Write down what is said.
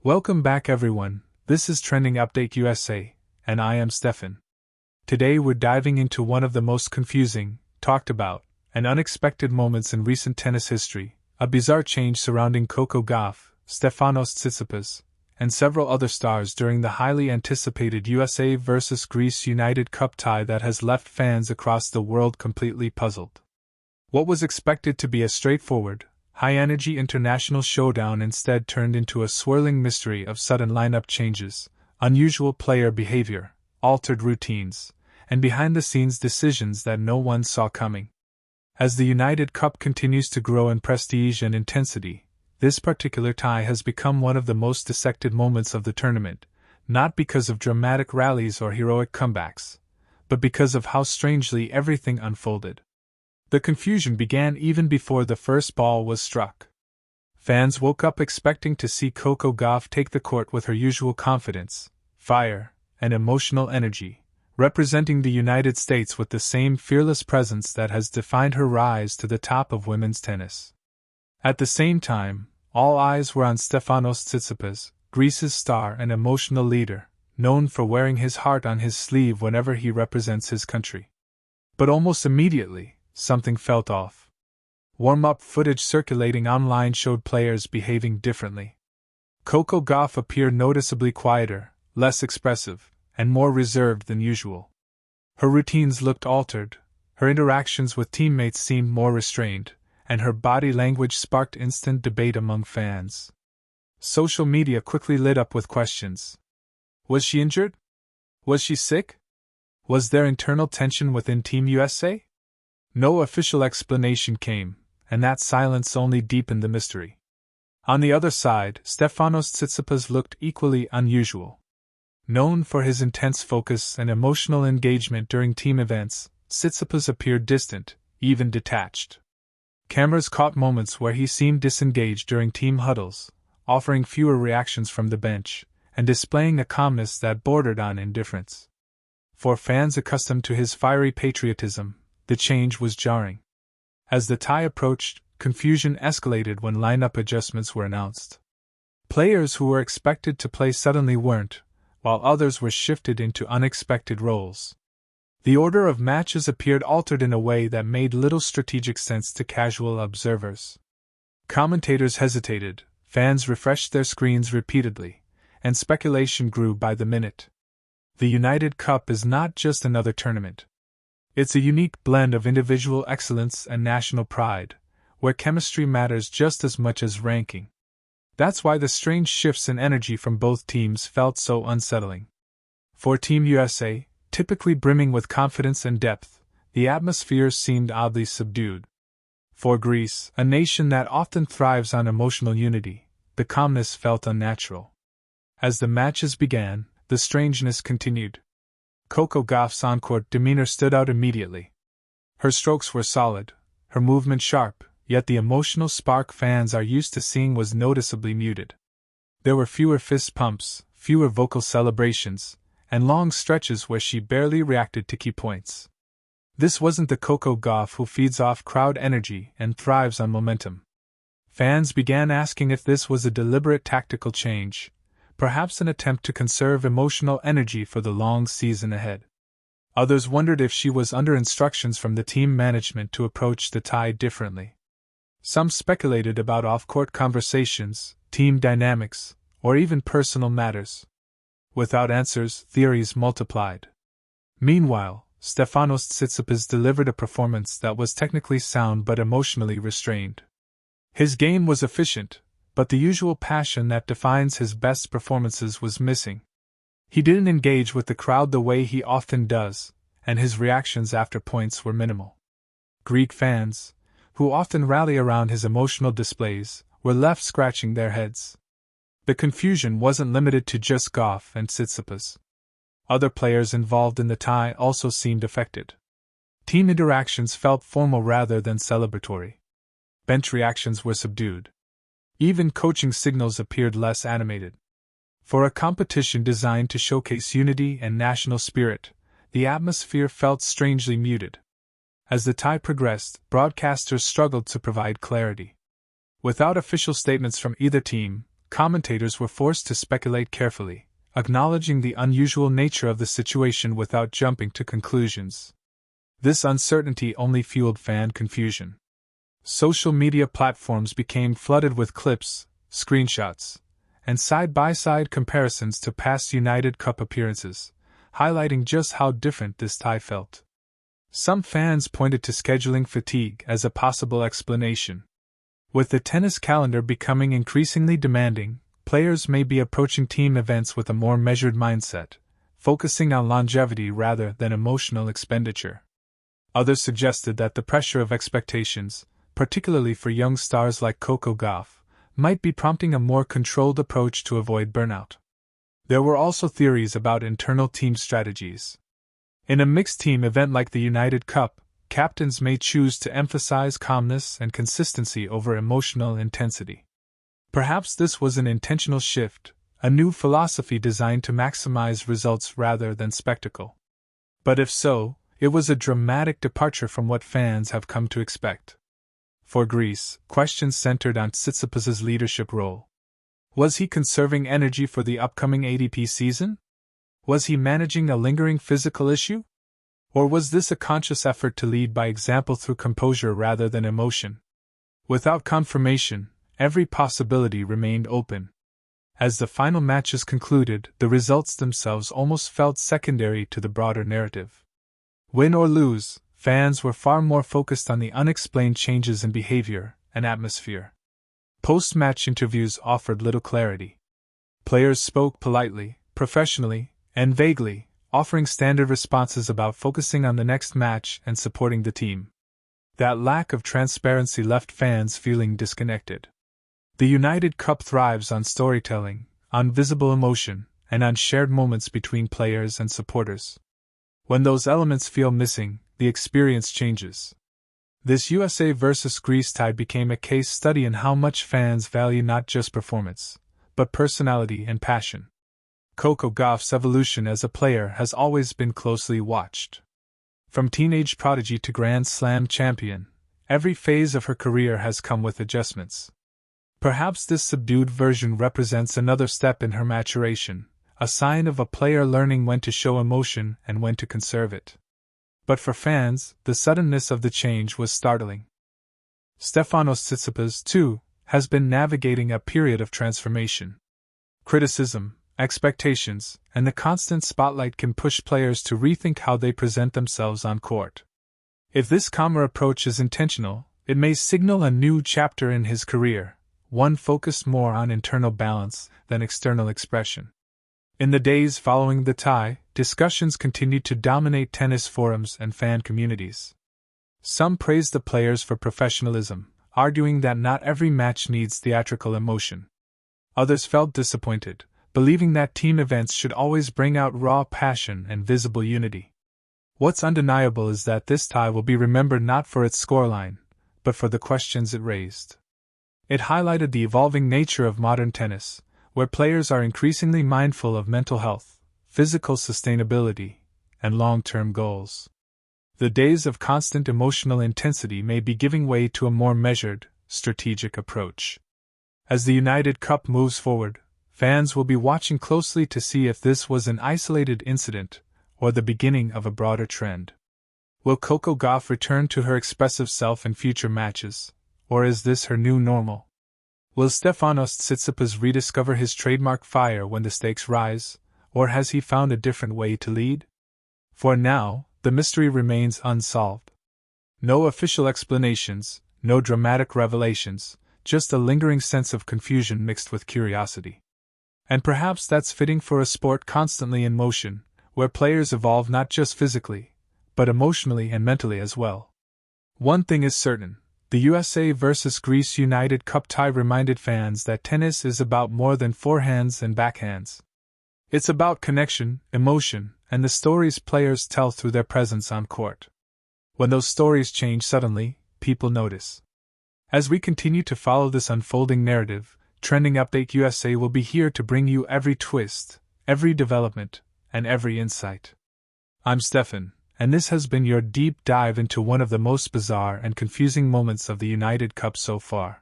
Welcome back everyone, this is Trending Update USA, and I am Steffan. Today we're diving into one of the most confusing, talked about, and unexpected moments in recent tennis history, a bizarre change surrounding Coco Gauff, Stefanos Tsitsipas, and several other stars during the highly anticipated USA vs Greece United Cup tie that has left fans across the world completely puzzled. What was expected to be a straightforward, high-energy international showdown instead turned into a swirling mystery of sudden lineup changes, unusual player behavior, altered routines, and behind-the-scenes decisions that no one saw coming. As the United Cup continues to grow in prestige and intensity, this particular tie has become one of the most dissected moments of the tournament, not because of dramatic rallies or heroic comebacks, but because of how strangely everything unfolded. The confusion began even before the first ball was struck. Fans woke up expecting to see Coco Gauff take the court with her usual confidence, fire, and emotional energy, representing the United States with the same fearless presence that has defined her rise to the top of women's tennis. At the same time, all eyes were on Stefanos Tsitsipas, Greece's star and emotional leader, known for wearing his heart on his sleeve whenever he represents his country. But almost immediately, something felt off. Warm-up footage circulating online showed players behaving differently. Coco Gauff appeared noticeably quieter, less expressive, and more reserved than usual. Her routines looked altered, her interactions with teammates seemed more restrained, and her body language sparked instant debate among fans. Social media quickly lit up with questions. Was she injured? Was she sick? Was there internal tension within Team USA? No official explanation came, and that silence only deepened the mystery. On the other side, Stefanos Tsitsipas looked equally unusual. Known for his intense focus and emotional engagement during team events, Tsitsipas appeared distant, even detached. Cameras caught moments where he seemed disengaged during team huddles, offering fewer reactions from the bench, and displaying a calmness that bordered on indifference. For fans accustomed to his fiery patriotism, the change was jarring. As the tie approached, confusion escalated when lineup adjustments were announced. Players who were expected to play suddenly weren't, while others were shifted into unexpected roles. The order of matches appeared altered in a way that made little strategic sense to casual observers. Commentators hesitated, fans refreshed their screens repeatedly, and speculation grew by the minute. The United Cup is not just another tournament. It's a unique blend of individual excellence and national pride, where chemistry matters just as much as ranking. That's why the strange shifts in energy from both teams felt so unsettling. For Team USA, typically brimming with confidence and depth, the atmosphere seemed oddly subdued. For Greece, a nation that often thrives on emotional unity, the calmness felt unnatural. As the matches began, the strangeness continued. Coco Gauff's on-court demeanor stood out immediately. Her strokes were solid, her movement sharp, yet the emotional spark fans are used to seeing was noticeably muted. There were fewer fist pumps, fewer vocal celebrations, and long stretches where she barely reacted to key points. This wasn't the Coco Gauff who feeds off crowd energy and thrives on momentum. Fans began asking if this was a deliberate tactical change, perhaps an attempt to conserve emotional energy for the long season ahead. Others wondered if she was under instructions from the team management to approach the tie differently. Some speculated about off-court conversations, team dynamics, or even personal matters. Without answers, theories multiplied. Meanwhile, Stefanos Tsitsipas delivered a performance that was technically sound but emotionally restrained. His game was efficient, but the usual passion that defines his best performances was missing. He didn't engage with the crowd the way he often does, and his reactions after points were minimal. Greek fans, who often rally around his emotional displays, were left scratching their heads. The confusion wasn't limited to just Gauff and Tsitsipas. Other players involved in the tie also seemed affected. Team interactions felt formal rather than celebratory. Bench reactions were subdued. Even coaching signals appeared less animated. For a competition designed to showcase unity and national spirit, the atmosphere felt strangely muted. As the tie progressed, broadcasters struggled to provide clarity. Without official statements from either team, commentators were forced to speculate carefully, acknowledging the unusual nature of the situation without jumping to conclusions. This uncertainty only fueled fan confusion. Social media platforms became flooded with clips, screenshots, and side-by-side comparisons to past United Cup appearances, highlighting just how different this tie felt. Some fans pointed to scheduling fatigue as a possible explanation. With the tennis calendar becoming increasingly demanding, players may be approaching team events with a more measured mindset, focusing on longevity rather than emotional expenditure. Others suggested that the pressure of expectations, particularly for young stars like Coco Gauff, might be prompting a more controlled approach to avoid burnout. There were also theories about internal team strategies. In a mixed team event like the United Cup, captains may choose to emphasize calmness and consistency over emotional intensity. Perhaps this was an intentional shift, a new philosophy designed to maximize results rather than spectacle. But if so, it was a dramatic departure from what fans have come to expect. For Greece, questions centered on Tsitsipas's leadership role. Was he conserving energy for the upcoming ATP season? Was he managing a lingering physical issue? Or was this a conscious effort to lead by example through composure rather than emotion? Without confirmation, every possibility remained open. As the final matches concluded, the results themselves almost felt secondary to the broader narrative. Win or lose, fans were far more focused on the unexplained changes in behavior and atmosphere. Post-match interviews offered little clarity. Players spoke politely, professionally, and vaguely, offering standard responses about focusing on the next match and supporting the team. That lack of transparency left fans feeling disconnected. The United Cup thrives on storytelling, on visible emotion, and on shared moments between players and supporters. When those elements feel missing, the experience changes. This USA vs. Greece tie became a case study in how much fans value not just performance, but personality and passion. Coco Gauff's evolution as a player has always been closely watched. From teenage prodigy to Grand Slam champion, every phase of her career has come with adjustments. Perhaps this subdued version represents another step in her maturation, a sign of a player learning when to show emotion and when to conserve it. But for fans, the suddenness of the change was startling. Stefanos Tsitsipas, too, has been navigating a period of transformation. Criticism, expectations, and the constant spotlight can push players to rethink how they present themselves on court. If this calmer approach is intentional, it may signal a new chapter in his career, one focused more on internal balance than external expression. In the days following the tie, discussions continued to dominate tennis forums and fan communities. Some praised the players for professionalism, arguing that not every match needs theatrical emotion. Others felt disappointed, believing that team events should always bring out raw passion and visible unity. What's undeniable is that this tie will be remembered not for its scoreline, but for the questions it raised. It highlighted the evolving nature of modern tennis, where players are increasingly mindful of mental health, physical sustainability, and long-term goals. The days of constant emotional intensity may be giving way to a more measured, strategic approach. As the United Cup moves forward, fans will be watching closely to see if this was an isolated incident or the beginning of a broader trend. Will Coco Gauff return to her expressive self in future matches, or is this her new normal? Will Stefanos Tsitsipas rediscover his trademark fire when the stakes rise, or has he found a different way to lead? For now, the mystery remains unsolved. No official explanations, no dramatic revelations, just a lingering sense of confusion mixed with curiosity. And perhaps that's fitting for a sport constantly in motion, where players evolve not just physically, but emotionally and mentally as well. One thing is certain. The USA vs. Greece United Cup tie reminded fans that tennis is about more than forehands and backhands. It's about connection, emotion, and the stories players tell through their presence on court. When those stories change suddenly, people notice. As we continue to follow this unfolding narrative, Trending Update USA will be here to bring you every twist, every development, and every insight. I'm Steffan, and this has been your deep dive into one of the most bizarre and confusing moments of the United Cup so far.